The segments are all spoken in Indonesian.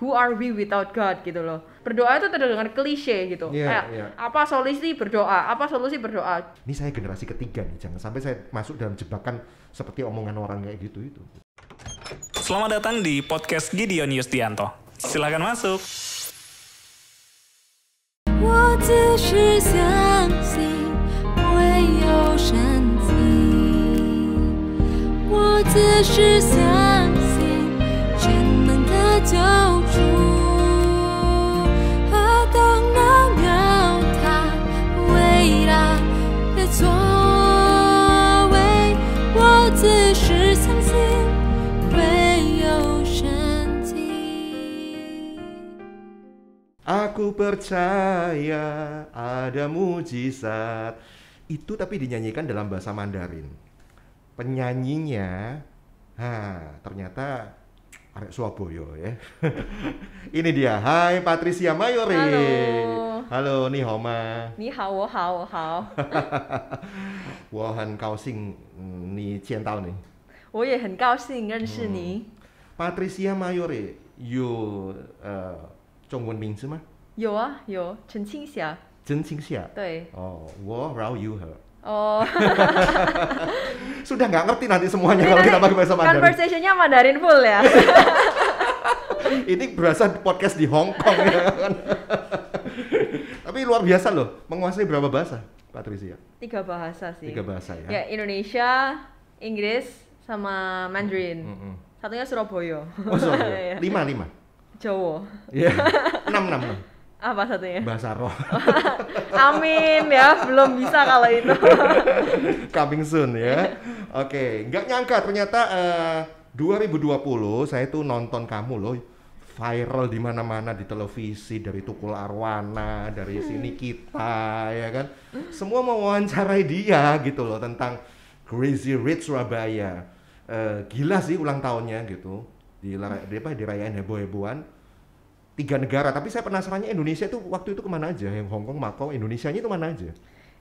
who are we without God gitu loh. Berdoa itu terdengar klise gitu. Apa solusi berdoa, apa solusi berdoa. Ini saya generasi ketiga nih, jangan sampai saya masuk dalam jebakan seperti omongan orang kayak gitu itu. Selamat datang di podcast Gideon Yustianto. Silakan masuk. 我只是相信会有神迹，我只是相信全能的救主，何等能秒他伟大的作为，我只是相信会有神迹。 Aku percaya ada mujizat. Itu tapi dinyanyikan dalam bahasa Mandarin. Penyanyinya ternyata arek Surabaya ya. Ini dia. Hai Patricia Mayore. Halo, ni hao ma. 你好，我好，我好。我很高兴你见到你。我也很高兴认识你。Patricia Mayore 有中文名字吗？有啊，有陈清霞。真清夏。对。哦，我饶you her。 Oh. Sudah nggak ngerti nanti semuanya kalau kita pakai bahasa Mandarin. Conversation-nya Mandarin full ya. Ini berasa podcast di Hong Kong ya kan. Tapi luar biasa loh, menguasai berapa bahasa, Patricia? 3 bahasa sih. 3 bahasa ya. Ya, Indonesia, Inggris, sama Mandarin. Satunya Surabaya. Oh, Surabaya. 5. Jawa. Iya. 6. Apa satunya? Bahasa roh. Amin ya, belum bisa kalau itu. Coming soon ya. Oke, nggak nyangka ternyata 2020 saya tuh nonton kamu loh. Viral di mana-mana di televisi, dari Tukul Arwana, dari Sini Kita ya kan. Semua mau wawancarai dia gitu loh tentang Crazy Rich Surabaya. Gila sih ulang tahunnya gitu. Dirayain heboh-hebohan. 3 negara, tapi saya penasarannya Indonesia itu waktu itu kemana aja? Yang Hong Kong, Macau, Indonesianya itu mana aja?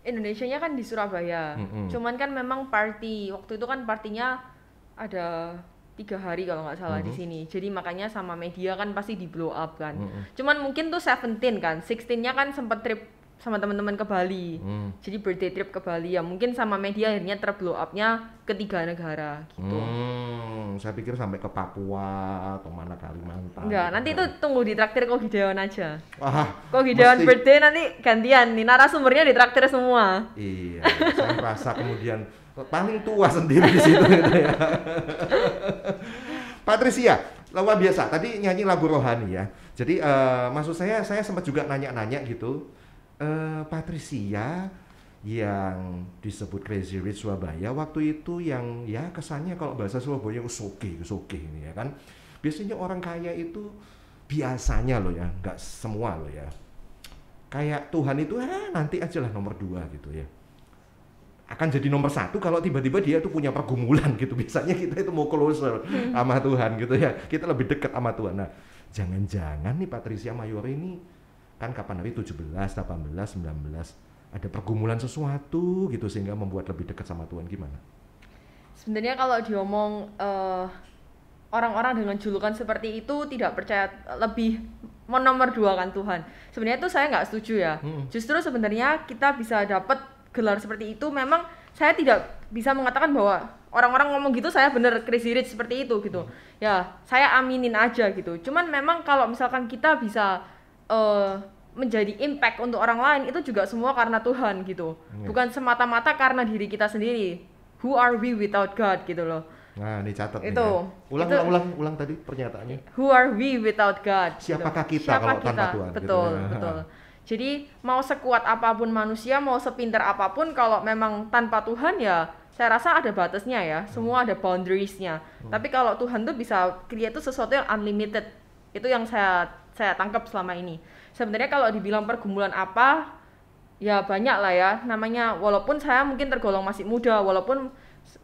Indonesianya kan di Surabaya. Cuman kan memang party, waktu itu kan partinya ada 3 hari kalau nggak salah di sini. Jadi makanya sama media kan pasti di blow up kan. Cuman mungkin tuh 17 kan, 16-nya kan sempat trip sama teman-teman ke Bali. Jadi birthday trip ke Bali ya, mungkin sama media akhirnya terblow up-nya ke 3 negara gitu. Saya pikir sampai ke Papua atau mana Kalimantan. Enggak, nanti itu tunggu ditraktir Ko Gideon aja. Wah, Ko Gideon birthday nanti gantian nih, narasumbernya ditraktir semua. Iya, saya merasa kemudian paling tua sendiri di situ gitu ya. Patricia, luar biasa. Tadi nyanyi lagu rohani ya. Jadi maksud saya sempat juga nanya-nanya gitu. Patricia yang disebut Crazy Rich Surabaya waktu itu yang ya kesannya kalau bahasa Surabaya usoge ini ya kan. Biasanya orang kaya itu biasanya loh ya, nggak semua loh ya. Kayak Tuhan itu nanti aja lah nomor 2 gitu ya. Akan jadi nomor 1 kalau tiba-tiba dia tuh punya pergumulan gitu. Biasanya kita itu mau closer sama Tuhan gitu ya. Kita lebih dekat sama Tuhan. Nah, jangan-jangan nih Patricia Mayore ini kan kapan hari 17, 18, 19 ada pergumulan sesuatu gitu sehingga membuat lebih dekat sama Tuhan, gimana? Sebenarnya kalau diomong orang-orang dengan julukan seperti itu tidak percaya, lebih menomor 2 kan Tuhan. Sebenarnya itu saya nggak setuju ya. Justru sebenarnya kita bisa dapat gelar seperti itu, memang saya tidak bisa mengatakan bahwa orang-orang ngomong gitu saya bener crazy rich seperti itu gitu. Ya, saya aminin aja gitu. Cuman memang kalau misalkan kita bisa menjadi impact untuk orang lain, itu juga semua karena Tuhan gitu. Bukan semata-mata karena diri kita sendiri. Who are we without God gitu loh. Nah, ini catat itu, nih ya. Ulang tadi pernyataannya. Who are we without God? Siapakah gitu. Kita kalau tanpa Tuhan? Betul, gitu ya. betul. Jadi mau sekuat apapun manusia, mau sepintar apapun, kalau memang tanpa Tuhan ya saya rasa ada batasnya ya. Semua ada boundariesnya. Tapi kalau Tuhan tuh bisa create tuh sesuatu yang unlimited. Itu yang saya tangkap selama ini. Sebenarnya kalau dibilang pergumulan apa, ya banyak lah ya. Namanya walaupun saya mungkin tergolong masih muda, walaupun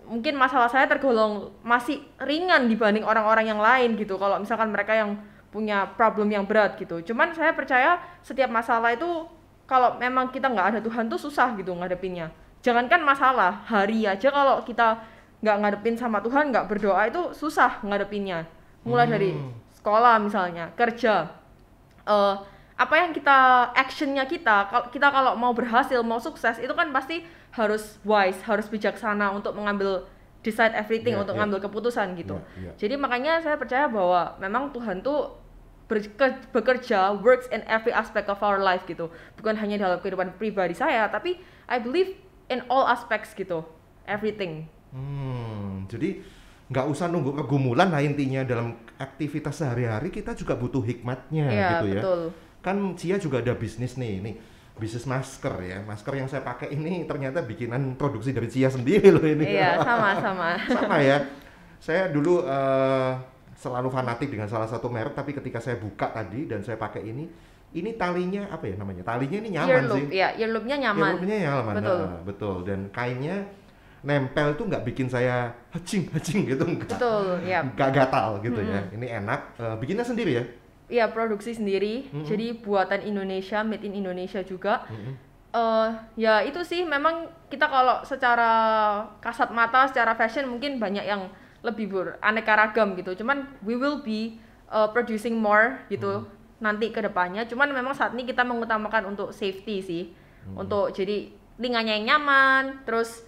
mungkin masalah saya tergolong masih ringan dibanding orang-orang yang lain gitu. Kalau misalkan mereka yang punya problem yang berat gitu. Cuman saya percaya setiap masalah itu kalau memang kita nggak ada Tuhan tuh susah gitu ngadepinnya. Jangankan masalah, hari aja kalau kita nggak ngadepin sama Tuhan, nggak berdoa itu susah ngadepinnya. Mulai dari sekolah misalnya, kerja, apa yang kita actionnya kita kalau mau berhasil, mau sukses itu kan pasti harus wise, harus bijaksana untuk mengambil decide everything, untuk ngambil keputusan gitu. Jadi makanya saya percaya bahwa memang Tuhan tuh bekerja, works in every aspect of our life gitu, bukan hanya dalam kehidupan pribadi saya, tapi I believe in all aspects gitu, everything. Jadi nggak usah nunggu pergumulan lah, intinya dalam aktivitas sehari-hari kita juga butuh hikmatnya gitu ya. Betul. Kan Cia juga ada bisnis nih, bisnis masker ya. Masker yang saya pakai ini ternyata bikinan produksi dari Cia sendiri loh ini. Iya, sama. Sama ya. Saya dulu selalu fanatik dengan salah satu merek, tapi ketika saya buka tadi dan saya pakai ini talinya apa ya namanya? Talinya ini nyaman earloop, sih. Iya, earloopnya nyaman. Earloopnya nyaman. Betul. Nah, betul. Dan kainnya nempel tuh nggak bikin saya hacing gitu, enggak. Betul, ya. Nggak gatal gitu ya. Ini enak. Bikinnya sendiri ya? Iya, produksi sendiri. Jadi buatan Indonesia, made in Indonesia juga. Ya itu sih, memang kita kalau secara kasat mata, secara fashion mungkin banyak yang lebih beraneka ragam gitu. Cuman we will be producing more gitu nanti ke depannya. Cuman memang saat ini kita mengutamakan untuk safety sih. Untuk jadi telinganya yang nyaman, terus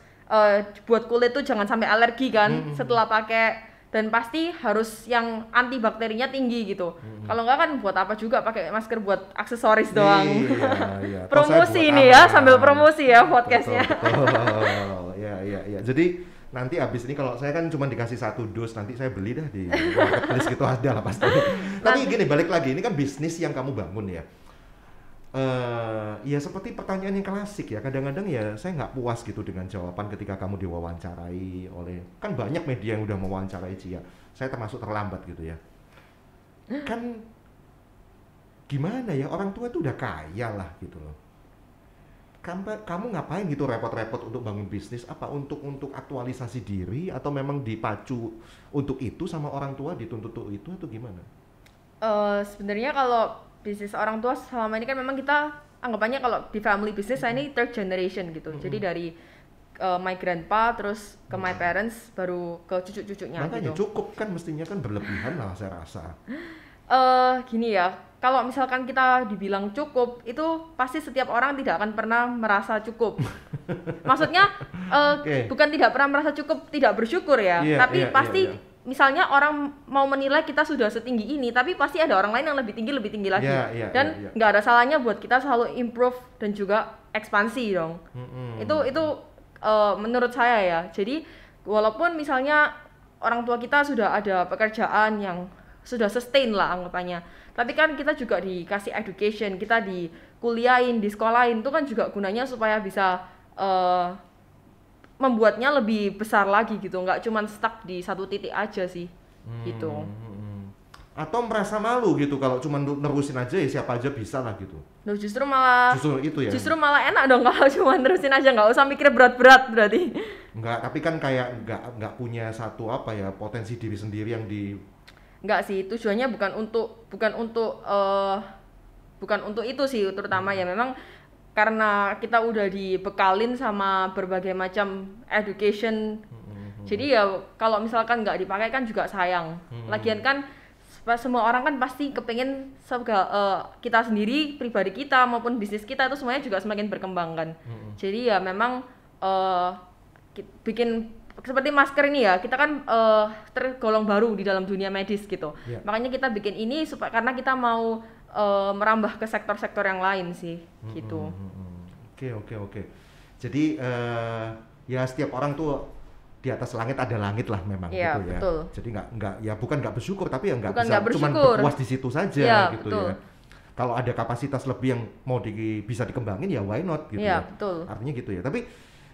buat kulit tuh jangan sampai alergi kan setelah pakai, dan pasti harus yang antibakterinya tinggi gitu. Kalau enggak kan buat apa juga pakai masker buat aksesoris doang. Iya. Promosi ini ya, sambil promosi ya podcastnya. Betul. Iya. Jadi nanti abis ini kalau saya kan cuma dikasih 1 dos, nanti saya beli dah di marketplace gitu ada lah pasti. Tapi gini, balik lagi, ini kan bisnis yang kamu bangun ya. Ya seperti pertanyaan yang klasik ya, kadang-kadang ya saya nggak puas gitu dengan jawaban ketika kamu diwawancarai oleh, kan banyak media yang udah mewawancarai Cia, saya termasuk terlambat gitu ya. Kan gimana ya, orang tua itu udah kaya lah gitu loh. Kamu ngapain gitu repot-repot untuk bangun bisnis? Apa untuk aktualisasi diri, atau memang dipacu untuk itu sama orang tua, dituntut untuk itu, atau gimana? Sebenarnya kalau bisnis orang tua selama ini kan memang kita anggapannya kalau di family business saya ini third generation gitu. Jadi dari my grandpa terus ke my parents baru ke cucu-cucunya. Makanya gitu. cukup kan, mestinya kan berlebihan lah saya rasa. Gini ya, kalau misalkan kita dibilang cukup, itu pasti setiap orang tidak akan pernah merasa cukup. Maksudnya bukan tidak pernah merasa cukup, tidak bersyukur ya, tapi pasti misalnya orang mau menilai kita sudah setinggi ini, tapi pasti ada orang lain yang lebih tinggi lagi. Dan nggak ada salahnya buat kita selalu improve dan juga ekspansi dong. Itu menurut saya ya. Jadi walaupun misalnya orang tua kita sudah ada pekerjaan yang sudah sustain lah anggapannya, tapi kan kita juga dikasih education, kita dikuliahin, disekolahin, itu kan juga gunanya supaya bisa membuatnya lebih besar lagi gitu, nggak cuma stuck di satu titik aja sih, gitu. Atau merasa malu gitu kalau cuma nerusin aja ya siapa aja bisa lah gitu. Loh, justru malah itu ya. Justru malah enak dong kalau cuma nerusin aja, nggak usah mikir berat-berat berarti. Enggak, tapi kan kayak nggak punya satu apa ya, potensi diri sendiri yang di. Enggak sih, tujuannya bukan untuk itu sih terutama ya, memang karena kita udah dibekalin sama berbagai macam education. Jadi ya kalau misalkan nggak dipakai kan juga sayang. Lagian kan semua orang kan pasti kepengen kita sendiri, pribadi kita maupun bisnis kita itu semuanya juga semakin berkembang kan. Jadi ya memang bikin seperti masker ini ya, kita kan tergolong baru di dalam dunia medis gitu. Makanya kita bikin ini karena kita mau merambah ke sektor-sektor yang lain sih, gitu. Oke. Jadi ya setiap orang tuh di atas langit ada langit lah memang gitu ya. Betul. Jadi nggak ya bukan nggak bersyukur, tapi ya nggak bisa bersyukur, cuman berpuas di situ saja gitu betul. ya. Kalau ada kapasitas lebih yang mau bisa dikembangin ya why not gitu ya. Betul. Artinya gitu ya. Tapi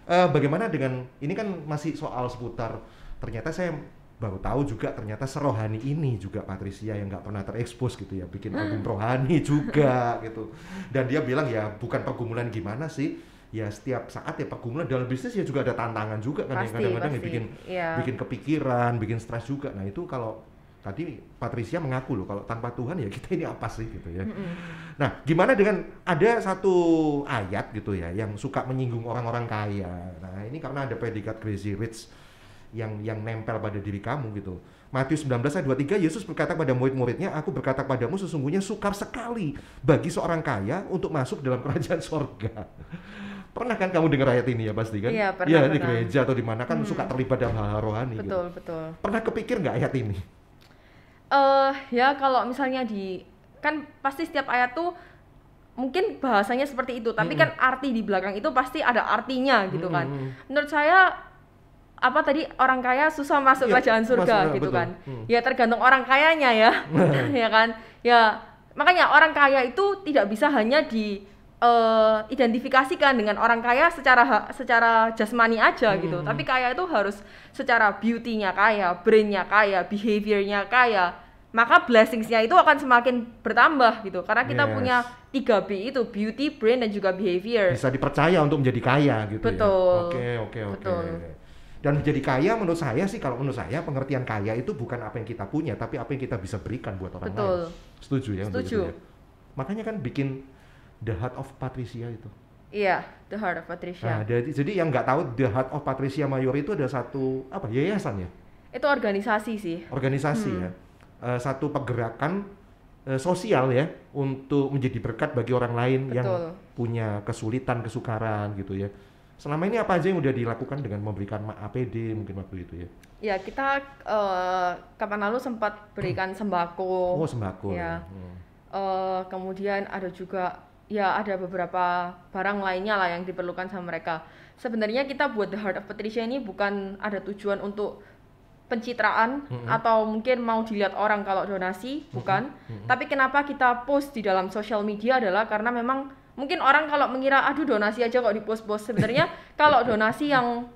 bagaimana dengan ini kan masih soal seputar, ternyata saya baru tahu juga ternyata serohani ini juga Patricia yang nggak pernah terekspos gitu ya, bikin album rohani juga gitu. Dan dia bilang ya bukan pergumulan gimana sih, ya setiap saat ya pergumulan dalam bisnis ya juga ada tantangan juga kan, pasti, yang kadang-kadang ya bikin kepikiran, bikin stres juga. Nah itu kalau tadi Patricia mengaku loh kalau tanpa Tuhan ya kita ini apa sih gitu ya. Nah gimana dengan ada satu ayat gitu ya yang suka menyinggung orang-orang kaya. Nah ini karena ada predikat Crazy Rich yang nempel pada diri kamu gitu. Matius 19 ayat 23, Yesus berkata kepada murid-muridnya, aku berkata padamu sesungguhnya sukar sekali bagi seorang kaya untuk masuk dalam kerajaan sorga. Pernah kan kamu dengar ayat ini ya pasti kan? Iya, pernah. Ya di gereja atau di mana kan suka terlibat dalam hal rohani Betul, gitu. betul. Pernah kepikir nggak ayat ini? Ya kalau misalnya kan pasti setiap ayat tuh mungkin bahasanya seperti itu, tapi kan arti di belakang itu pasti ada artinya gitu kan. Menurut saya apa tadi orang kaya susah masuk kerajaan surga gitu betul. kan. Ya tergantung orang kayanya ya. Ya kan? Ya makanya orang kaya itu tidak bisa hanya identifikasikan dengan orang kaya secara jasmani aja gitu. Tapi kaya itu harus secara beauty-nya kaya, brain-nya kaya, behavior-nya kaya. Maka blessings-nya itu akan semakin bertambah gitu. Karena kita punya 3B itu, beauty, brain, dan juga behavior. Bisa dipercaya untuk menjadi kaya gitu. Betul. Ya. Oke. Betul. Dan menjadi kaya menurut saya sih, kalau menurut saya pengertian kaya itu bukan apa yang kita punya, tapi apa yang kita bisa berikan buat orang lain. Setuju ya? Setuju. Ya? Makanya kan bikin The Heart of Patricia itu. Iya, The Heart of Patricia. Nah, jadi yang nggak tahu The Heart of Patricia Mayori itu ada satu yayasan ya? Itu organisasi sih. Organisasi ya. Satu pergerakan sosial ya untuk menjadi berkat bagi orang lain. Betul. Yang punya kesulitan, kesukaran gitu ya. Selama ini apa aja yang udah dilakukan dengan memberikan APD mungkin waktu itu ya? Ya kita kapan lalu sempat berikan sembako. Oh sembako. Ya. Kemudian ada juga ya ada beberapa barang lainnya lah yang diperlukan sama mereka. Sebenarnya kita buat The Heart of Patricia ini bukan ada tujuan untuk pencitraan atau mungkin mau dilihat orang kalau donasi, bukan. Tapi kenapa kita post di dalam sosial media adalah karena memang mungkin orang kalau mengira aduh donasi aja kok di post-post. Sebenarnya kalau donasi yang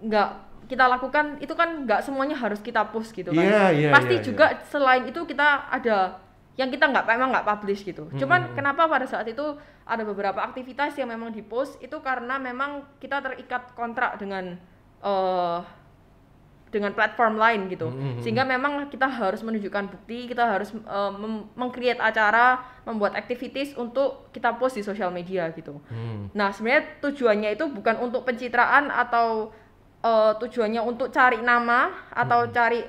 nggak kita lakukan itu kan nggak semuanya harus kita post gitu kan. Pasti juga selain itu kita ada yang kita memang nggak publish gitu. Cuman kenapa pada saat itu ada beberapa aktivitas yang memang di post itu karena memang kita terikat kontrak dengan platform lain gitu. Sehingga memang kita harus menunjukkan bukti, kita harus meng-create acara, membuat activities untuk kita post di sosial media gitu. Nah, sebenarnya tujuannya itu bukan untuk pencitraan atau tujuannya untuk cari nama atau cari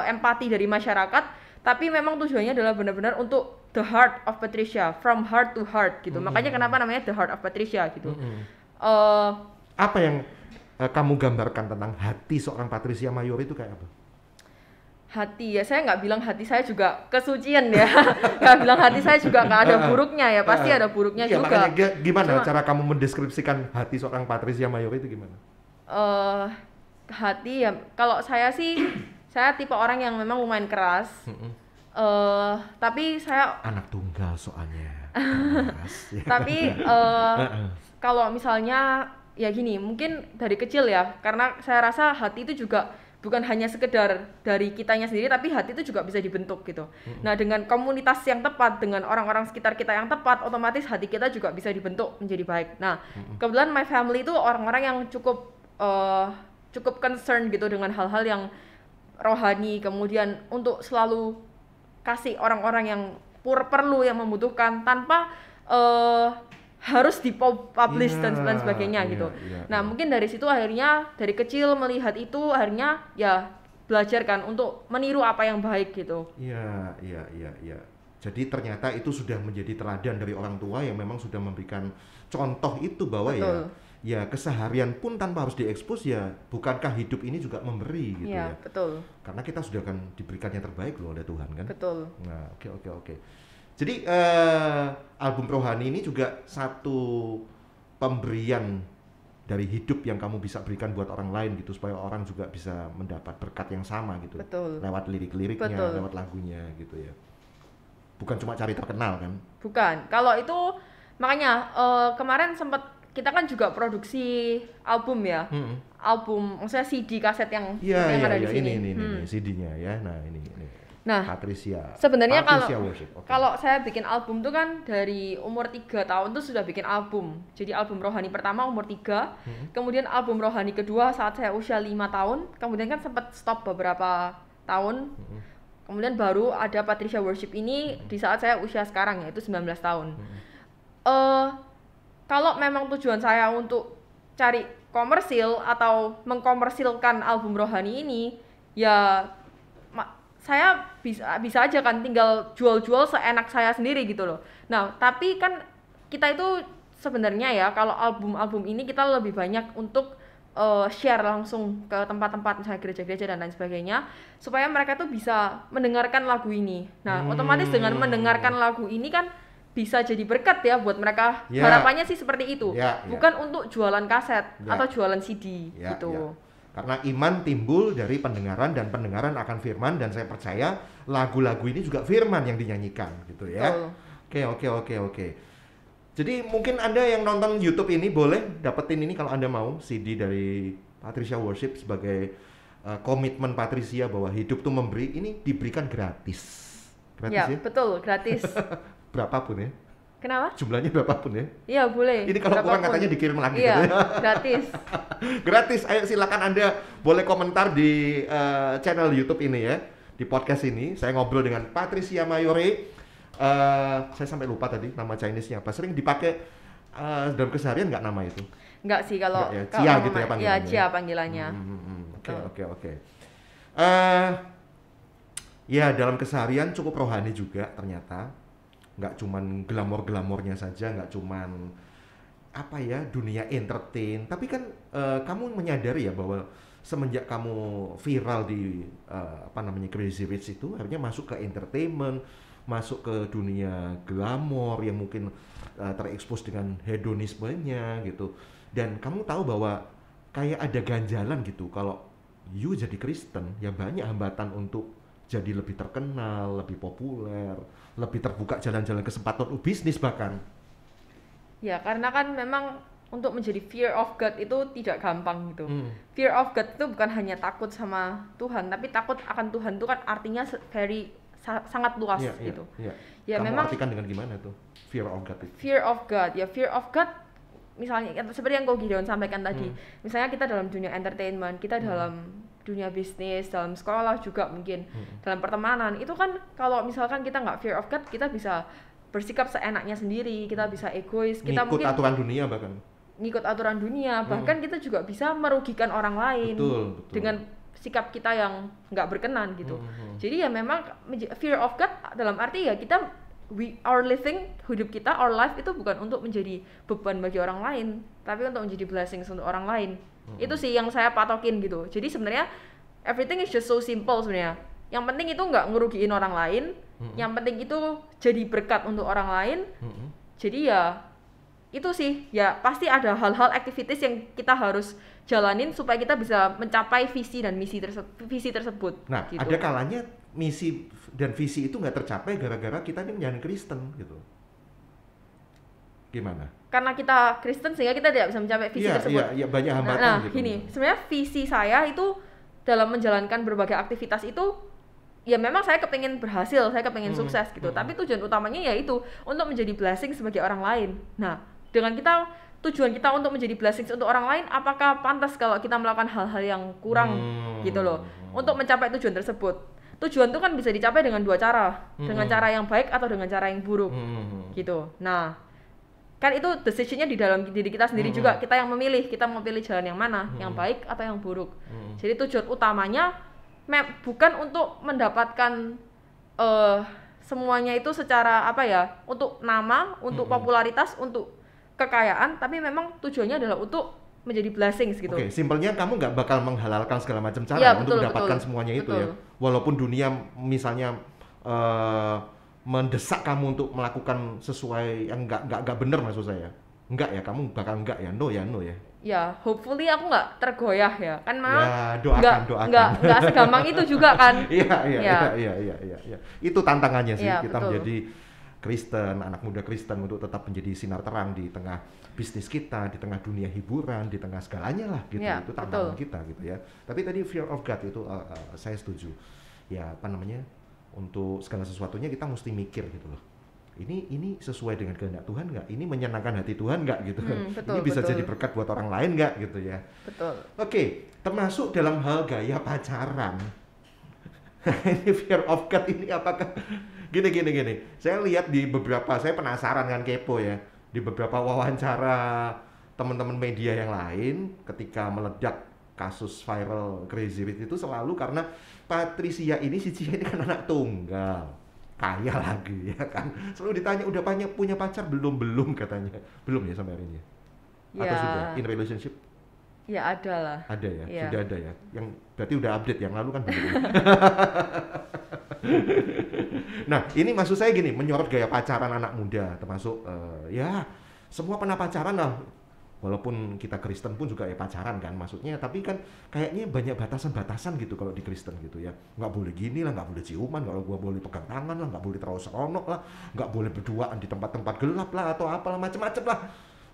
empati dari masyarakat, tapi memang tujuannya adalah benar-benar untuk The Heart of Patricia, from heart to heart gitu. Makanya kenapa namanya The Heart of Patricia gitu. Apa yang kamu gambarkan tentang hati seorang Patricia Mayori itu kayak apa? Hati ya, saya nggak bilang hati saya juga kesucian ya. Nggak bilang hati saya juga nggak ada buruknya ya, pasti ada buruknya juga. Makanya gimana cara kamu mendeskripsikan hati seorang Patricia Mayori itu gimana? Hati ya, kalau saya sih saya tipe orang yang memang lumayan keras. Tapi saya anak tunggal soalnya. Tapi kalau misalnya ya gini, mungkin dari kecil ya, karena saya rasa hati itu juga bukan hanya sekedar dari kitanya sendiri, tapi hati itu juga bisa dibentuk gitu. Nah, dengan komunitas yang tepat, dengan orang-orang sekitar kita yang tepat, otomatis hati kita juga bisa dibentuk menjadi baik. Nah, kebetulan my family itu orang-orang yang cukup concern gitu dengan hal-hal yang rohani, kemudian untuk selalu kasih orang-orang yang perlu, yang membutuhkan, tanpa harus dipublish dan sebagainya gitu. Nah, mungkin dari situ akhirnya dari kecil melihat itu, akhirnya ya belajar kan untuk meniru apa yang baik gitu. Iya. Jadi ternyata itu sudah menjadi teladan dari orang tua yang memang sudah memberikan contoh itu bahwa ya keseharian pun tanpa harus diekspos ya, bukankah hidup ini juga memberi gitu ya. Betul. Karena kita sudah akan diberikan yang terbaik loh oleh Tuhan kan. Betul. Nah, oke. Jadi album rohani ini juga satu pemberian dari hidup yang kamu bisa berikan buat orang lain gitu, supaya orang juga bisa mendapat berkat yang sama gitu. Betul. Lewat lirik-liriknya, lewat lagunya gitu ya. Bukan cuma cari terkenal kan? Bukan. Kalau itu makanya kemarin sempat kita kan juga produksi album ya. Album maksudnya CD kaset yang ada di sini. Ini CD-nya ya. Nah, ini. Nah, Patricia. Sebenarnya kalau saya bikin album tuh kan dari umur 3 tahun tuh sudah bikin album. Jadi album rohani pertama umur 3, kemudian album rohani kedua saat saya usia 5 tahun, kemudian kan sempat stop beberapa tahun. Kemudian baru ada Patricia Worship ini di saat saya usia sekarang, yaitu 19 tahun. Kalau memang tujuan saya untuk cari komersil atau mengkomersilkan album rohani ini, ya saya bisa aja kan tinggal jual-jual seenak saya sendiri gitu loh. Nah, tapi kan kita itu sebenarnya ya kalau album-album ini kita lebih banyak untuk share langsung ke tempat-tempat misalnya gereja-gereja dan lain sebagainya supaya mereka tuh bisa mendengarkan lagu ini. Nah, otomatis dengan mendengarkan lagu ini kan bisa jadi berkat ya buat mereka. Harapannya sih seperti itu. Bukan untuk jualan kaset atau jualan CD gitu. Karena iman timbul dari pendengaran dan pendengaran akan firman, dan saya percaya lagu-lagu ini juga firman yang dinyanyikan gitu ya. Oke. Jadi mungkin Anda yang nonton YouTube ini boleh dapetin ini kalau Anda mau CD dari Patricia Worship sebagai komitmen Patricia bahwa hidup tuh memberi, ini diberikan gratis. Gratis ya? Betul, gratis. Berapapun ya? Kenapa? Jumlahnya berapapun ya? Iya, boleh. Ini kalau kurang katanya dikirim lagi. Iya, gratis. Gratis. Ayo silakan Anda boleh komentar di channel YouTube ini ya, di podcast ini. Saya ngobrol dengan Patricia Mayore. Saya sampai lupa tadi nama Chinese-nya apa. Sering dipakai dalam keseharian nggak nama itu? Nggak sih kalau ya, Cia gitu ya panggilannya. Iya, Cia panggilannya. Oke. Ya dalam keseharian cukup rohani juga ternyata. Nggak cuman glamor-glamornya saja, nggak cuman apa ya dunia entertain, tapi kan kamu menyadari ya bahwa semenjak kamu viral di Crazy Rich itu akhirnya masuk ke entertainment, masuk ke dunia glamor yang mungkin terekspos dengan hedonismenya gitu, dan kamu tahu bahwa kayak ada ganjalan gitu kalau you jadi Kristen ya banyak hambatan untuk jadi lebih terkenal, lebih populer, lebih terbuka jalan-jalan kesempatan bisnis bahkan. Ya karena kan memang untuk menjadi fear of God itu tidak gampang gitu. Fear of God itu bukan hanya takut sama Tuhan, tapi takut akan Tuhan itu kan artinya sangat luas gitu. Ya kamu memang artikan dengan gimana tuh fear of God itu? Fear of God, ya fear of God misalnya seperti yang Ko Gideon sampaikan tadi. Misalnya kita dalam dunia entertainment, kita dalam dunia bisnis, dalam sekolah juga mungkin, dalam pertemanan, itu kan kalau misalkan kita nggak fear of God, kita bisa bersikap seenaknya sendiri, kita bisa egois, kita ngikut mungkin aturan dunia bahkan. Ngikut aturan dunia, bahkan kita juga bisa merugikan orang lain betul. dengan sikap kita yang nggak berkenan gitu. Jadi ya memang fear of God dalam arti ya kita our living, hidup kita, our life itu bukan untuk menjadi beban bagi orang lain, tapi untuk menjadi blessing untuk orang lain. Itu sih yang saya patokin gitu. Jadi sebenarnya everything is just so simple sebenarnya. Yang penting itu nggak ngerugiin orang lain, yang penting itu jadi berkat untuk orang lain. Jadi ya itu sih, ya pasti ada hal-hal activities yang kita harus jalanin supaya kita bisa mencapai visi dan misi tersebut. Nah, gitu. Ada kalanya misi dan visi itu nggak tercapai gara-gara kita ini menjadi Kristen gitu. Gimana? Karena kita Kristen sehingga kita tidak bisa mencapai visi tersebut. Iya, banyak hambatan nah, gitu. Gini, sebenarnya visi saya itu dalam menjalankan berbagai aktivitas itu ya memang saya kepengen berhasil, saya kepengen sukses gitu. Tapi tujuan utamanya yaitu untuk menjadi blessing sebagai orang lain. Nah, dengan tujuan kita untuk menjadi blessing untuk orang lain, apakah pantas kalau kita melakukan hal-hal yang kurang gitu loh untuk mencapai tujuan tersebut? Tujuan itu kan bisa dicapai dengan dua cara, dengan cara yang baik atau dengan cara yang buruk gitu. Nah, kan itu decision-nya di dalam diri kita sendiri juga, kita yang memilih, kita mau pilih jalan yang mana, yang baik atau yang buruk. Jadi tujuan utamanya bukan untuk mendapatkan semuanya itu secara apa ya, untuk nama, untuk popularitas, untuk kekayaan, tapi memang tujuannya adalah untuk menjadi blessings gitu. Oke, simpelnya kamu nggak bakal menghalalkan segala macam cara untuk mendapatkan semuanya itu ya. Walaupun dunia misalnya mendesak kamu untuk melakukan sesuai yang nggak benar maksud saya. Enggak ya, kamu bakal enggak ya, no ya. Ya, hopefully aku nggak tergoyah ya. Kan memang doakan. Nggak segampang itu juga kan. Iya. Itu tantangannya sih, ya, kita betul. menjadi Kristen, anak muda Kristen untuk tetap menjadi sinar terang di tengah bisnis kita, di tengah dunia hiburan, di tengah segalanya lah gitu. Ya, itu tantangan betul. kita gitu ya. Tapi tadi fear of God itu saya setuju. Ya, untuk segala sesuatunya kita mesti mikir gitu loh. Ini sesuai dengan kehendak Tuhan nggak? Ini menyenangkan hati Tuhan nggak gitu? Betul, ini bisa betul. jadi berkat buat orang lain nggak gitu ya? Betul. Oke, termasuk dalam hal gaya pacaran. Ini fear of God ini apakah gini. Saya lihat di beberapa, saya penasaran kan, kepo ya, di beberapa wawancara teman-teman media yang lain ketika meledak kasus viral Crazy Rich itu selalu karena Patricia ini, si Cia ini kan anak tunggal, kaya lagi ya kan. Selalu ditanya udah punya pacar belum katanya. Belum ya sampai hari ini. Atau sudah in relationship? Ya ada lah. Ada ya, Ya. sudah ada ya. Yang berarti udah update, yang lalu kan belum. Nah, ini maksud saya gini, menyorot gaya pacaran anak muda, termasuk ya semua pernah pacaran lah. Walaupun kita Kristen pun juga ya pacaran kan maksudnya, tapi kan kayaknya banyak batasan-batasan gitu kalau di Kristen gitu ya. Nggak boleh gini lah, nggak boleh ciuman, nggak boleh pegang tangan lah, nggak boleh terlalu seronok lah, nggak boleh berduaan di tempat-tempat gelap lah atau apalah macam-macam lah.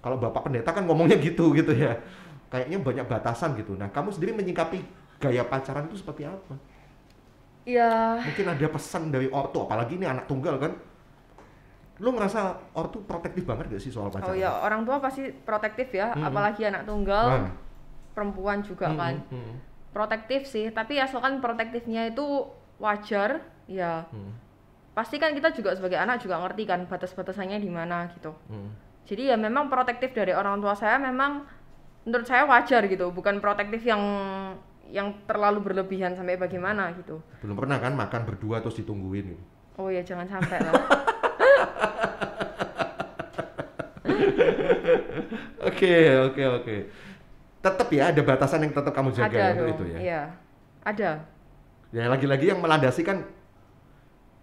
Kalau Bapak Pendeta kan ngomongnya gitu ya. Kayaknya banyak batasan gitu. Nah, kamu sendiri menyikapi gaya pacaran itu seperti apa? Ya, Mungkin ada pesan dari ortu, apalagi ini anak tunggal kan. Lu ngerasa ortu protektif banget gak sih soal pacaran? oh ya orang tua pasti protektif ya, apalagi anak tunggal, perempuan juga kan. Protektif sih, tapi asalkan protektifnya itu wajar, ya. Pasti kan kita juga sebagai anak juga ngerti kan batas-batasannya di mana gitu. Jadi ya memang protektif dari orang tua saya memang menurut saya wajar gitu, bukan protektif yang terlalu berlebihan sampai bagaimana gitu. Belum pernah kan makan berdua terus ditungguin gitu? Oh ya jangan sampai lah. Oke. Tetap ya ada batasan yang tetap kamu jaga Ada untuk dong, itu ya? iya. Ada. Ya lagi-lagi yang melandasi kan,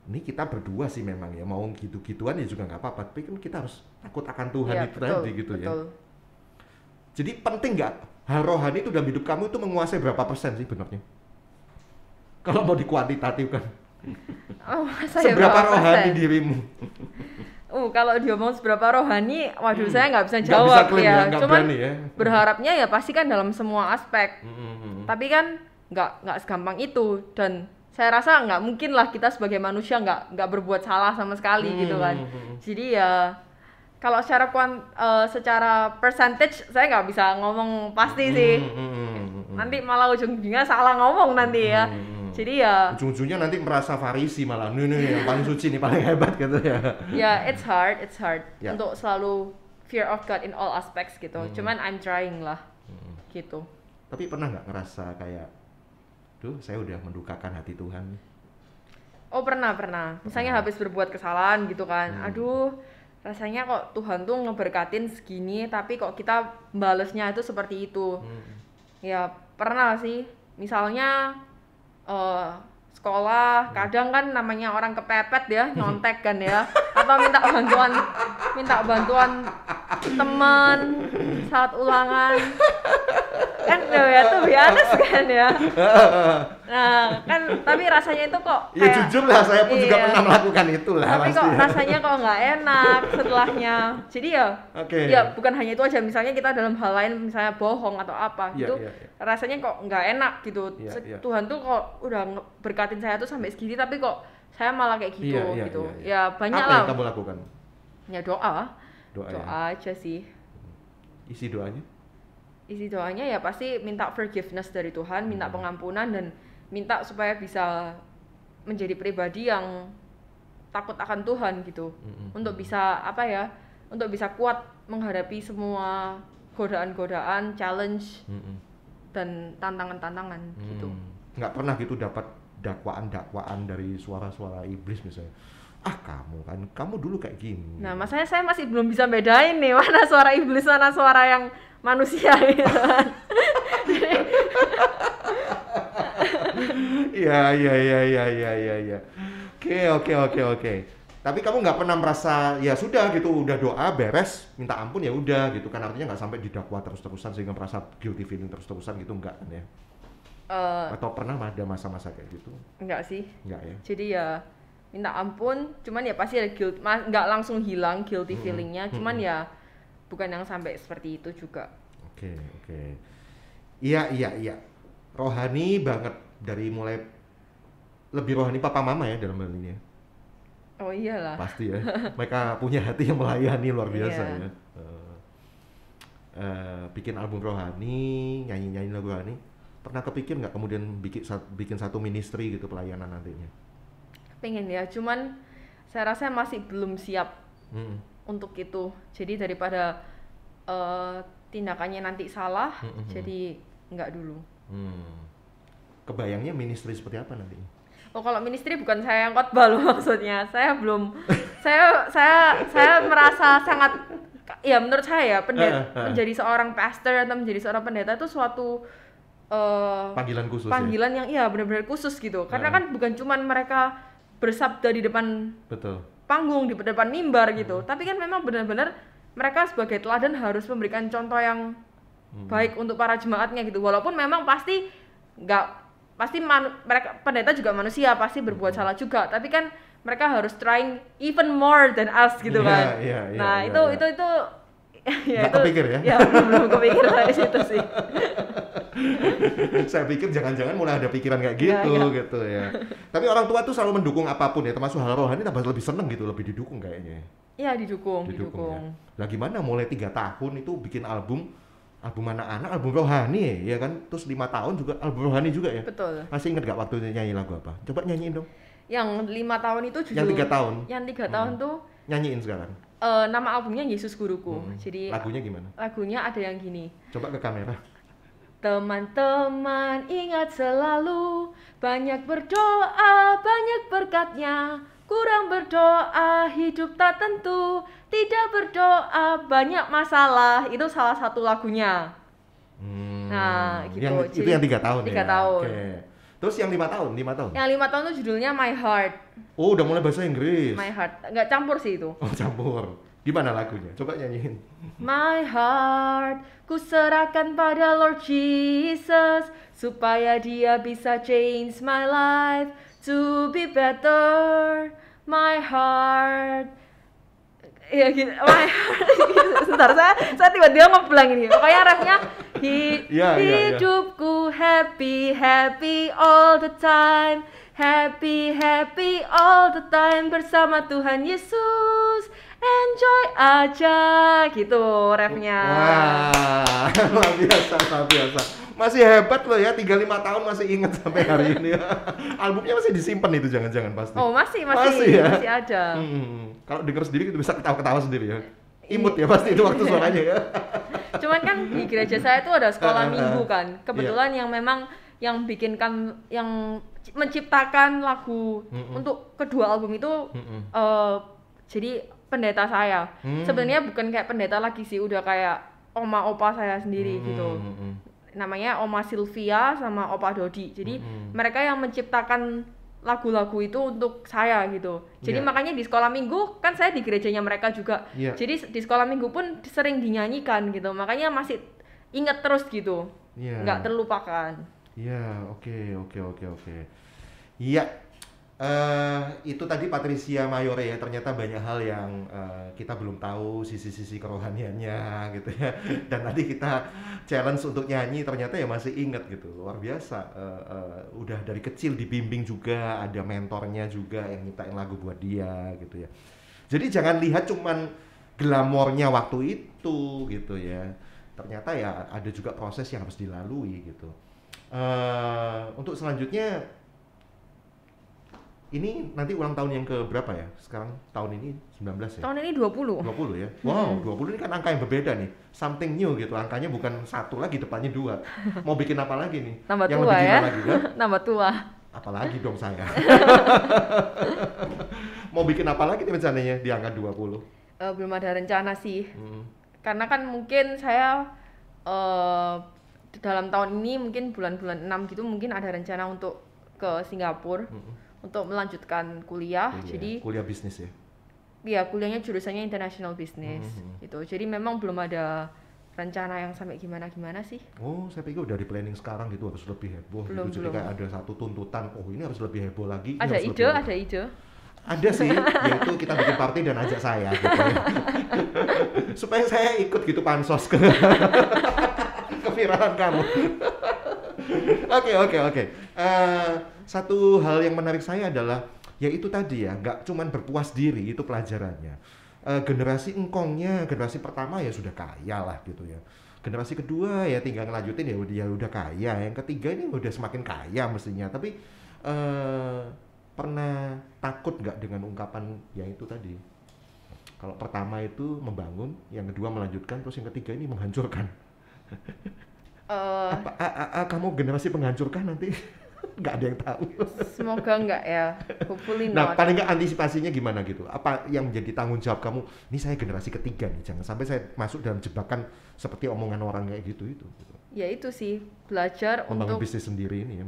ini kita berdua sih memang ya, mau gitu-gituan ya juga nggak apa-apa, tapi kan kita harus takut akan Tuhan Iya, itu betul, tadi gitu ya. betul. Jadi penting nggak hal rohani itu dalam hidup kamu itu menguasai berapa persen sih benernya? Kalau mau dikuantitatifkan, Oh, masa ya seberapa berapa rohani persen? dirimu? Kalau diomong seberapa rohani, waduh saya nggak bisa Nggak jawab bisa klaim ya, ya. nggak Cuman berani ya. berharapnya ya pasti kan dalam semua aspek. Tapi kan nggak segampang itu, dan saya rasa nggak mungkin lah kita sebagai manusia nggak berbuat salah sama sekali gitu kan. Jadi ya kalau secara percentage saya nggak bisa ngomong pasti sih. Nanti malah ujung-ujungnya salah ngomong nanti ya. Jadi ya Ujung-ujungnya nanti merasa Farisi malah, nih yang paling suci nih, paling hebat gitu ya. ya it's hard Ya. untuk selalu fear of God in all aspects gitu. Cuman I'm trying lah. Gitu. Tapi pernah nggak ngerasa kayak, duh saya udah mendukakan hati Tuhan? Oh pernah. Misalnya habis berbuat kesalahan gitu kan. Aduh, rasanya kok Tuhan tuh ngeberkatin segini, tapi kok kita balesnya itu seperti itu. Ya pernah sih. Misalnya sekolah, kadang kan namanya orang kepepet ya, nyontek kan ya, atau minta bantuan teman saat ulangan. Kan ya tuh biasa kan ya. Nah, kan tapi rasanya itu kok Ya kayak jujur lah, saya pun juga iya. pernah melakukan itu lah. Tapi kok rasanya kok nggak enak setelahnya. Jadi ya, Oke. ya bukan hanya itu aja. Misalnya kita dalam hal lain, misalnya bohong atau apa Iya, gitu, iya. rasanya kok nggak enak gitu. Iya, iya. Tuhan tuh kok udah berkatin saya tuh sampai segini, tapi kok saya malah kayak gitu Iya, gitu. iya. Ya banyak Apa lah. yang kamu lakukan? Ya doa Doa ya? aja sih. Isi doanya? Isi doanya ya pasti minta forgiveness dari Tuhan, minta pengampunan, dan minta supaya bisa menjadi pribadi yang takut akan Tuhan gitu. Untuk bisa untuk bisa kuat menghadapi semua godaan-godaan, challenge dan tantangan-tantangan gitu. Nggak pernah gitu dapat dakwaan-dakwaan dari suara-suara iblis misalnya. Ah kamu dulu kayak gini. Nah, masanya saya masih belum bisa bedain nih mana suara iblis, mana suara yang manusia gitu kan. Iya. Oke. Tapi kamu nggak pernah merasa ya sudah gitu, udah doa beres, minta ampun ya udah gitu kan, artinya nggak sampai didakwa terus-terusan sehingga merasa guilty feeling terus-terusan gitu, enggak kan ya? Atau pernah ada masa-masa kayak gitu? Enggak sih. Enggak ya? Jadi ya minta ampun, cuman ya pasti ada guilt, nggak langsung hilang guilty feelingnya, cuman ya bukan yang sampai seperti itu juga. Oke. Iya. Rohani banget, dari mulai lebih rohani papa mama ya dalam hal ini ya. Oh iyalah. Pasti ya. Mereka punya hati yang melayani luar biasa Iya. ya. Bikin album rohani, nyanyi lagu rohani. Pernah kepikir nggak kemudian bikin satu ministry gitu pelayanan nantinya? Pengen ya, cuman saya rasa masih belum siap untuk itu. Jadi daripada tindakannya nanti salah, jadi nggak dulu. Kebayangnya ministry seperti apa nanti? Oh, kalau ministry bukan saya yang khotbah loh maksudnya. Saya belum saya merasa sangat, ya menurut saya ya menjadi seorang pastor atau menjadi seorang pendeta itu suatu panggilan khusus. Panggilan yang iya benar-benar khusus gitu. Karena kan bukan cuman mereka bersabda di depan panggung, di depan mimbar gitu. Tapi kan memang benar-benar mereka sebagai teladan harus memberikan contoh yang baik untuk para jemaatnya gitu. Walaupun memang pasti mereka pendeta juga manusia, pasti berbuat salah juga. Tapi kan mereka harus trying even more than us gitu kan. Nah, itu ya nggak kepikir ya? Ya belum kepikir dari situ sih. Saya pikir jangan-jangan mulai ada pikiran kayak gitu gitu ya. Tapi orang tua tuh selalu mendukung apapun ya, termasuk hal rohani tambah lebih seneng gitu, lebih didukung kayaknya. Iya, didukung. Ya. Lah gimana mulai 3 tahun itu bikin album anak-anak, album rohani ya kan? Terus 5 tahun juga album rohani juga ya? Betul. Masih inget gak waktu nyanyi lagu apa? Coba nyanyiin dong. Yang 5 tahun itu judul. Yang 3 tahun? Yang 3 tahun tuh nyanyiin sekarang. Nama albumnya Yesus Guruku. Jadi lagunya gimana? Lagunya ada yang gini. Coba ke kamera. Teman-teman ingat selalu, banyak berdoa, banyak berkatnya. Kurang berdoa, hidup tak tentu. Tidak berdoa, banyak masalah. Itu salah satu lagunya. Nah, gitu. Itu yang 3 tahun 3 tahun. Okay. Terus yang 5 tahun? Yang 5 tahun itu judulnya My Heart. Oh, udah mulai bahasa Inggris. My Heart. Nggak campur sih itu. Oh, campur. Gimana lagunya? Coba nyanyiin. My heart, ku serahkan pada Lord Jesus, supaya dia bisa change my life to be better. My heart. Ya gitu, my heart. Sebentar, saya tiba-tiba ngeblank ini. Pokoknya rapnya hidupku happy, happy all the time. Happy, happy all the time bersama Tuhan Yesus. Enjoy aja gitu rapnya. Wah, luar biasa. Masih hebat loh ya, 35 tahun masih ingat sampai hari ini. Albumnya masih disimpan itu jangan-jangan pasti. Oh, masih ya? Masih ada. Kalau denger sendiri kita bisa ketawa-ketawa sendiri ya. Imut ya pasti itu waktu suaranya ya. Cuman kan di gereja saya itu ada sekolah minggu kan. Kebetulan yang memang yang bikinkan, yang menciptakan lagu untuk kedua album itu jadi pendeta saya. Sebenarnya bukan kayak pendeta lagi sih, udah kayak oma opa saya sendiri gitu. Namanya Oma Sylvia sama Opa Dodi. Jadi mereka yang menciptakan lagu-lagu itu untuk saya gitu. Jadi makanya di sekolah minggu kan saya di gerejanya mereka juga. Jadi di sekolah minggu pun sering dinyanyikan gitu. Makanya masih ingat terus gitu. Nggak terlupakan. Iya, oke. Iya. Itu tadi Patricia Mayore ya, ternyata banyak hal yang kita belum tahu sisi-sisi kerohaniannya gitu ya. Dan tadi kita challenge untuk nyanyi, ternyata ya masih ingat gitu, luar biasa. Udah dari kecil dibimbing juga, ada mentornya juga yang nyiptain lagu buat dia gitu ya. Jadi jangan lihat cuman glamornya waktu itu gitu ya. Ternyata ya ada juga proses yang harus dilalui gitu. Untuk selanjutnya, ini nanti ulang tahun yang ke berapa ya? Sekarang tahun ini 19 ya? Tahun ini 20. 20 ya? Wow, 20 ini kan angka yang berbeda nih. Something new gitu, angkanya bukan 1 lagi, depannya 2. Mau bikin apa lagi nih? Tambah yang tua lebih ya? Lagi, kan? Tambah tua. Apalagi dong saya. Mau bikin apa lagi nih rencananya di angka 20? Belum ada rencana sih. Karena kan mungkin saya dalam tahun ini mungkin bulan-bulan 6 gitu mungkin ada rencana untuk ke Singapura. Untuk melanjutkan kuliah. Jadi kuliah bisnis ya? Iya, kuliahnya jurusannya international business gitu. Jadi memang belum ada rencana yang sampai gimana-gimana sih. Oh, saya pikir udah di planning sekarang gitu harus lebih heboh gitu. Jadi kayak ada satu tuntutan, oh ini harus lebih heboh lagi. Ada ide. Ada sih, yaitu kita bikin party dan ajak saya gitu ya. Supaya saya ikut gitu pansos ke keviralan kamu. Oke. Satu hal yang menarik saya adalah yaitu tadi ya, nggak cuman berpuas diri itu pelajarannya. Generasi engkongnya, generasi pertama ya sudah kaya lah gitu ya. Generasi kedua ya tinggal ngelanjutin ya udah kaya. Yang ketiga ini udah semakin kaya mestinya. Tapi pernah takut nggak dengan ungkapan yang itu tadi? Kalau pertama itu membangun, yang kedua melanjutkan, terus yang ketiga ini menghancurkan. Kamu generasi penghancurkan nanti? Nggak ada yang tahu. Semoga enggak ya. Hopefully Nah, not. paling nggak antisipasinya gimana gitu? Apa yang menjadi tanggung jawab kamu? Ini saya generasi ketiga nih, jangan sampai saya masuk dalam jebakan seperti omongan orang kayak gitu. Ya itu sih, belajar Membangun untuk bisnis sendiri ini ya,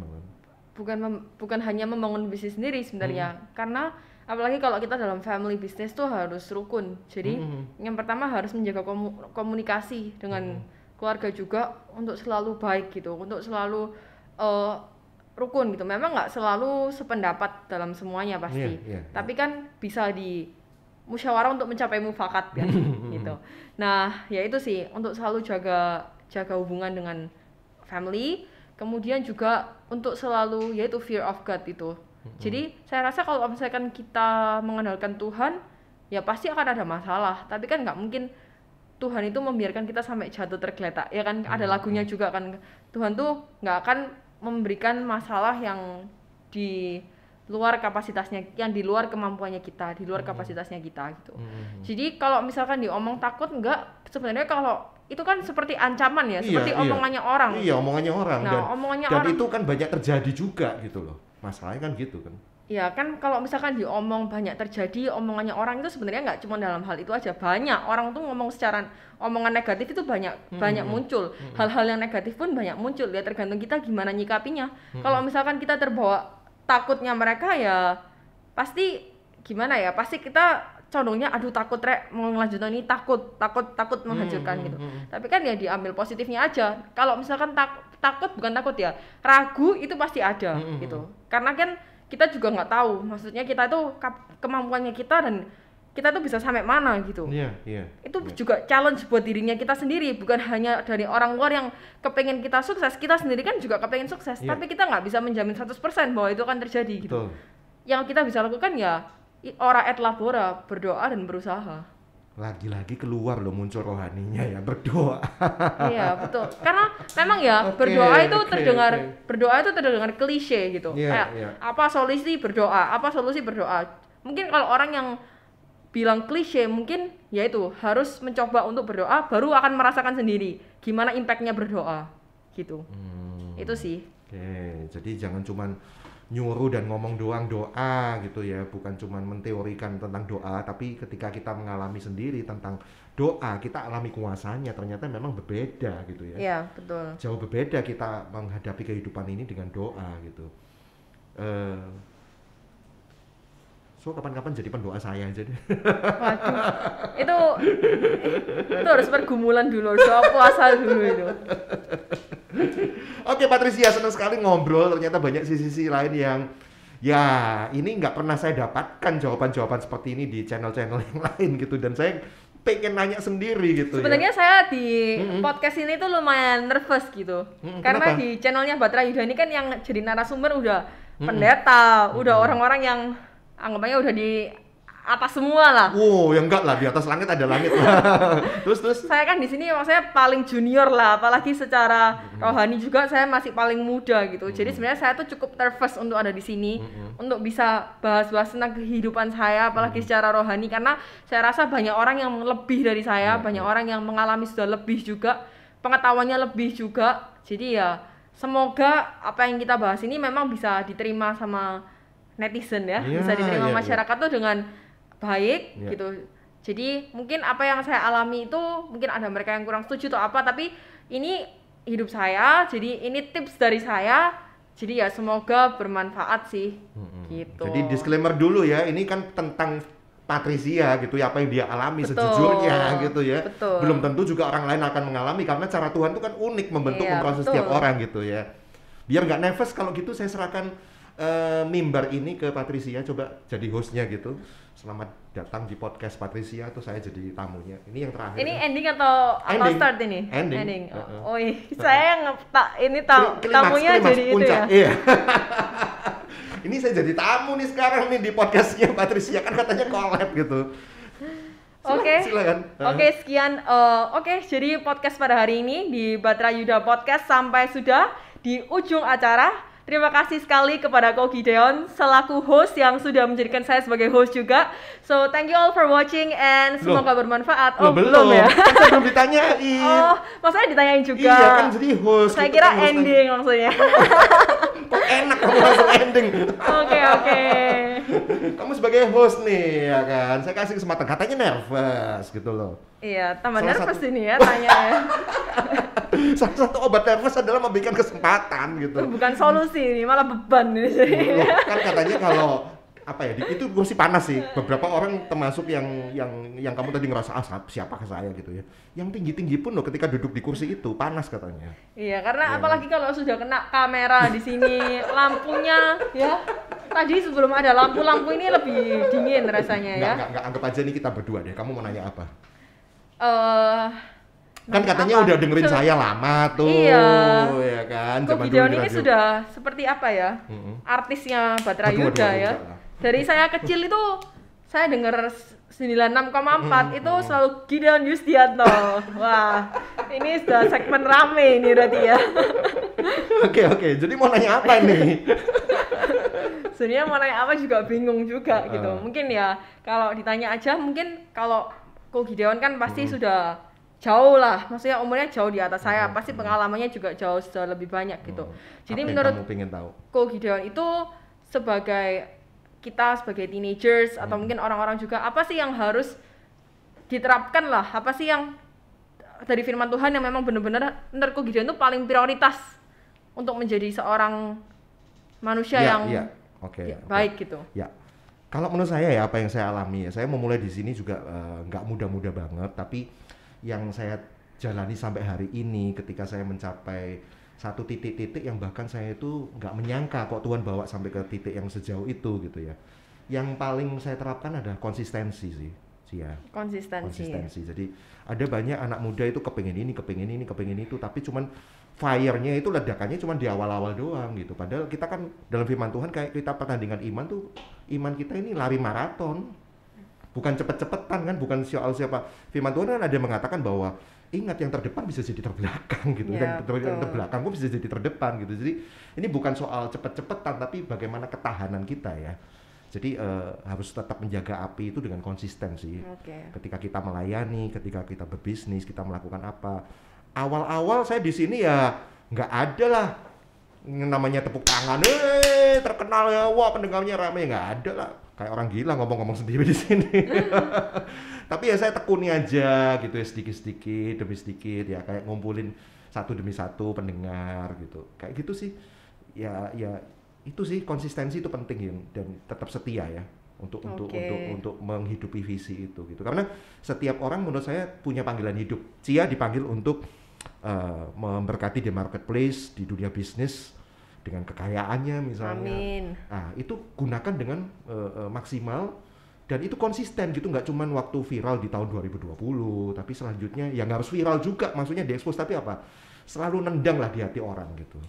bukan hanya membangun bisnis sendiri sebenarnya. Karena apalagi kalau kita dalam family business tuh harus rukun. Jadi yang pertama harus menjaga komunikasi dengan keluarga juga untuk selalu baik gitu, untuk selalu rukun gitu. Memang nggak selalu sependapat dalam semuanya pasti, tapi kan bisa di musyawarah untuk mencapai mufakat kan gitu. Nah ya itu sih, untuk selalu jaga hubungan dengan family, kemudian juga untuk selalu yaitu fear of God itu. Jadi saya rasa kalau misalkan kita mengandalkan Tuhan, ya pasti akan ada masalah. Tapi kan nggak mungkin Tuhan itu membiarkan kita sampai jatuh tergeletak. Ya kan ada lagunya juga kan, Tuhan tuh nggak akan memberikan masalah yang di luar kapasitasnya, yang di luar kemampuannya kita, di luar kapasitasnya kita gitu. Jadi kalau misalkan diomong takut, enggak, sebenarnya kalau itu kan seperti ancaman ya, seperti omongannya orang. Iya, omongannya orang. Nah, omongannya dan orang itu kan banyak terjadi juga gitu loh. Masalahnya kan gitu kan. Ya kan kalau misalkan diomong banyak terjadi, omongannya orang itu sebenarnya nggak cuma dalam hal itu aja, banyak orang tuh ngomong secara omongan negatif itu banyak muncul. Hal-hal yang negatif pun banyak muncul, ya tergantung kita gimana nyikapinya. Kalau misalkan kita terbawa takutnya mereka, ya pasti gimana ya, pasti kita condongnya aduh takut mau ngelanjutin ini, takut menghancurkan gitu. Tapi kan ya diambil positifnya aja. Kalau misalkan takut bukan takut ya, ragu itu pasti ada gitu. Karena kan kita juga nggak tahu, maksudnya kita tuh kemampuannya kita dan kita tuh bisa sampai mana gitu. Itu juga challenge buat dirinya kita sendiri, bukan hanya dari orang luar yang kepengen kita sukses, kita sendiri kan juga kepengen sukses, tapi kita nggak bisa menjamin 100% bahwa itu akan terjadi gitu. Yang kita bisa lakukan ya ora et labora, berdoa dan berusaha. Lagi-lagi keluar loh, muncul rohaninya ya, berdoa. Iya betul, karena memang ya berdoa itu terdengar klise gitu. Apa solusi berdoa, mungkin kalau orang yang bilang klise mungkin ya itu harus mencoba untuk berdoa, baru akan merasakan sendiri gimana impactnya berdoa gitu. Itu sih. Jadi jangan cuman nyuruh dan ngomong doang doa gitu ya, bukan cuma menteorikan tentang doa, tapi ketika kita mengalami sendiri tentang doa, kita alami kuasanya, ternyata memang berbeda gitu ya. Iya betul. Jauh berbeda kita menghadapi kehidupan ini dengan doa gitu. So kapan-kapan jadi pendoa saya aja deh. Waduh, itu harus pergumulan dulu, soal puasa dulu itu. Oke Patricia, senang sekali ngobrol. Ternyata banyak sisi-sisi lain yang ya ini nggak pernah saya dapatkan jawaban-jawaban seperti ini di channel-channel yang lain gitu. Dan saya pengen nanya sendiri gitu. Sebenarnya saya di podcast ini tuh lumayan nervous gitu. Karena kenapa? di channelnya Batra Yuda ini kan yang jadi narasumber udah pendeta, udah orang-orang yang anggapannya udah di atas semua lah. Wow, ya enggak lah, di atas langit ada langit lah. Terus Saya kan di sini maksudnya paling junior lah, apalagi secara rohani juga saya masih paling muda gitu. Jadi sebenarnya saya tuh cukup nervous untuk ada di sini, untuk bisa bahas-bahas tentang kehidupan saya, apalagi secara rohani, karena saya rasa banyak orang yang lebih dari saya, banyak orang yang mengalami sudah lebih juga, pengetahuannya lebih juga. Jadi ya semoga apa yang kita bahas ini memang bisa diterima sama netizen ya, bisa diterima masyarakat tuh dengan baik gitu. Jadi mungkin apa yang saya alami itu mungkin ada mereka yang kurang setuju atau apa, tapi ini hidup saya, jadi ini tips dari saya, jadi ya semoga bermanfaat sih gitu. Jadi disclaimer dulu ya, ini kan tentang Patricia gitu ya, apa yang dia alami sejujurnya gitu ya. Belum tentu juga orang lain akan mengalami, karena cara Tuhan itu kan unik membentuk memproses setiap orang gitu ya. Biar nggak nervous, kalau gitu saya serahkan mimbar ini ke Patricia, coba jadi hostnya gitu. Selamat datang di podcast Patricia, tuh saya jadi tamunya. Ini yang terakhir. Ini ending atau start ini? Ending. Oh iya, saya ini tamunya klimaks, jadi puncak. Itu ya. Iya. Ini saya jadi tamu nih sekarang nih di podcastnya Patricia, kan katanya collab gitu. Silakan. Oke, sekian. Jadi podcast pada hari ini di Batra Yuda Podcast sampai sudah di ujung acara. terima kasih sekali kepada Ko Gideon selaku host yang sudah menjadikan saya sebagai host juga. So thank you all for watching and semoga bermanfaat. Loh, belum ya? Kan saya belum ditanyain. Oh, maksudnya ditanyain juga. Iya kan jadi host. Saya gitu kira kan host ending maksudnya. Kok enak kamu langsung ending. Oke. Kamu sebagai host nih ya kan. Saya kasih kesempatan, katanya nervous gitu loh. Iya, tambah Salah nervous satu- ini ya tanya ya. Salah satu obat nervous adalah memberikan kesempatan gitu. Bukan solusi ini, malah beban ini. Loh, kan katanya kalau apa ya itu kursi panas sih. Beberapa orang termasuk yang kamu tadi ngerasa siapa ke saya gitu ya. Yang tinggi pun loh ketika duduk di kursi itu panas katanya. Iya, karena Iya. apalagi kalau sudah kena kamera di sini, lampunya ya. Tadi sebelum ada lampu ini lebih dingin rasanya ya. Enggak anggap aja nih kita berdua deh. Kamu mau nanya apa? Kan nanya katanya apa? udah dengerin saya lama tuh. Iya. Ya kan. Ko Zaman dulu Gideon di ini radio. sudah seperti apa ya? Artisnya Batra Waduh, Yuda ya. enggak lah. Dari saya kecil itu saya denger 96,4 itu selalu Gideon Yustianto. Wah, ini sudah segmen rame ini berarti ya. Oke. Jadi mau nanya apa nih? Sebenarnya mau nanya apa juga bingung juga gitu. Mungkin ya kalau ditanya aja mungkin kalau Ko Gideon kan pasti sudah jauh lah. Maksudnya umurnya jauh di atas saya. Pasti pengalamannya juga jauh sudah lebih banyak gitu. Jadi Apa yang menurut kamu pengen tahu? Ko Gideon itu sebagai teenagers atau mungkin orang-orang juga apa sih yang harus diterapkan lah? Apa sih yang dari firman Tuhan yang memang benar-benar menurut Ko Gideon itu paling prioritas untuk menjadi seorang manusia yang Oke. baik gitu. Ya, kalau menurut saya ya apa yang saya alami ya, saya memulai di sini juga nggak mudah-mudah banget, tapi yang saya jalani sampai hari ini ketika saya mencapai satu titik-titik yang bahkan saya itu nggak menyangka kok Tuhan bawa sampai ke titik yang sejauh itu gitu ya. Yang paling saya terapkan adalah konsistensi sih ya. Konsistensi. Jadi ada banyak anak muda itu kepengin itu, tapi cuman fire-nya itu ledakannya cuma di awal-awal doang gitu. Padahal kita kan dalam firman Tuhan kayak kita pertandingan iman tuh, iman kita ini lari maraton. Bukan cepet-cepetan kan, bukan soal siapa. Firman Tuhan kan ada yang mengatakan bahwa ingat yang terdepan bisa jadi terbelakang gitu Ya, kan. Yang terbelakang pun bisa jadi terdepan gitu. Jadi ini bukan soal cepet-cepetan tapi bagaimana ketahanan kita ya. Jadi harus tetap menjaga api itu dengan konsisten sih. Oke. Ketika kita melayani, ketika kita berbisnis, kita melakukan apa. Awal-awal saya di sini ya nggak ada lah namanya tepuk tangan, terkenal ya, wah pendengarnya ramai, nggak ada lah. Kayak orang gila ngomong-ngomong sendiri di sini. Tapi ya saya tekuni aja gitu ya, sedikit-sedikit demi sedikit ya, kayak ngumpulin satu demi satu pendengar gitu. Kayak gitu sih. Ya itu sih, konsistensi itu penting ya, dan tetap setia ya untuk menghidupi visi itu gitu. Karena setiap orang menurut saya punya panggilan hidup. Cia dipanggil untuk memberkati di marketplace, di dunia bisnis dengan kekayaannya misalnya. Amin. Nah, itu gunakan dengan maksimal dan itu konsisten gitu, nggak cuman waktu viral di tahun 2020, tapi selanjutnya yang harus viral juga, maksudnya diekspos, tapi apa? Selalu nendang lah di hati orang gitu.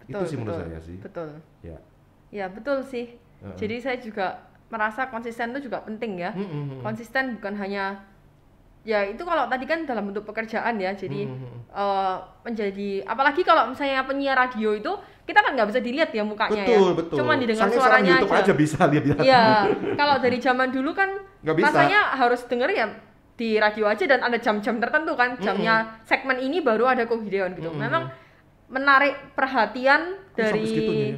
Itu sih menurut saya sih. Betul. Ya. Ya, betul sih. Jadi saya juga merasa konsisten itu juga penting ya. Konsisten bukan hanya ya itu kalau tadi kan dalam bentuk pekerjaan ya, jadi menjadi, apalagi kalau misalnya penyiar radio itu kita kan nggak bisa dilihat ya mukanya Betul. cuma didengar Sekarang suaranya YouTube aja bisa lihat ya. Iya, kalau dari zaman dulu kan Nggak bisa. rasanya harus denger ya di radio aja dan ada jam-jam tertentu kan, jamnya segmen ini baru ada Ko Gideon gitu. Memang menarik perhatian Sampai dari segitunya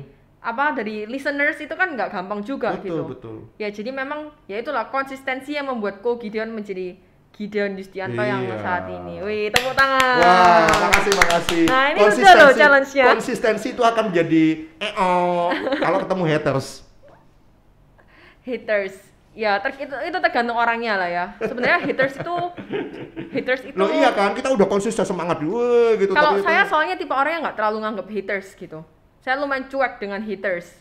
ya. dari listeners itu kan nggak gampang juga gitu. Betul. Ya jadi memang ya itulah konsistensi yang membuat Ko Gideon menjadi Gideon Yustianto yang Iya. saat ini. Wih, tepuk tangan. Wah, makasih. Nah, ini udah loh challenge-nya. Konsistensi itu akan menjadi kalau ketemu haters. Haters. Ya, itu tergantung orangnya lah ya. Sebenarnya haters itu Loh iya kan, kita udah konsisten semangat gitu. Kalau tapi saya itu, soalnya tipe orang yang nggak terlalu nganggap haters gitu. Saya lumayan cuek dengan haters.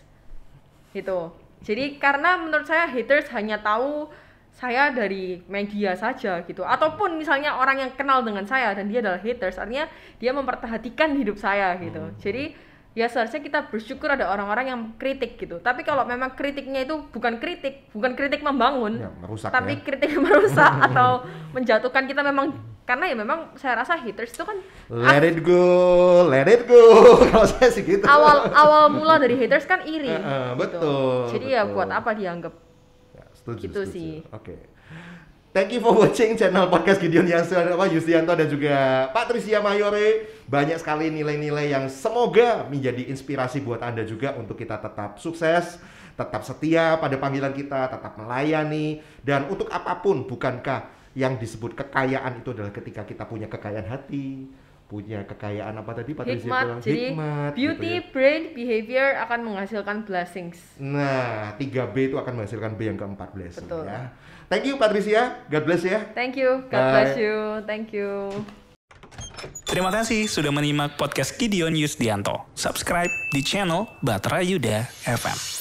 Gitu. Jadi karena menurut saya haters hanya tahu saya dari media saja gitu, ataupun misalnya orang yang kenal dengan saya dan dia adalah haters, artinya dia memperhatikan hidup saya gitu. Jadi ya seharusnya kita bersyukur ada orang-orang yang kritik gitu. Tapi kalau memang kritiknya itu bukan kritik membangun, ya, merusak tapi ya. kritik merusak atau menjatuhkan kita, memang karena ya memang saya rasa haters itu kan Let it go. Kalau saya sih gitu. awal mula dari haters kan iri. Betul. Jadi ya betul. buat apa dianggap Ya, setuju, gitu setuju. sih. Oke. Thank you for watching channel podcast Gideon Yustianto dan juga Patricia Mayore. Banyak sekali nilai-nilai yang semoga menjadi inspirasi buat Anda juga untuk kita tetap sukses, tetap setia pada panggilan kita, tetap melayani, dan untuk apapun, bukankah yang disebut kekayaan itu adalah ketika kita punya kekayaan hati, punya kekayaan apa tadi Patricia bilang? hikmat. Jadi Hikmat, beauty, gitu ya. brain, behavior akan menghasilkan blessings. Nah, 3B itu akan menghasilkan B yang keempat, blessing. Betul. Ya. Thank you Patricia, God bless ya. Thank you, God Bye. bless you, thank you. Terima kasih sudah menyimak podcast Gideon Yustianto. Subscribe di channel Batra Yuda FM.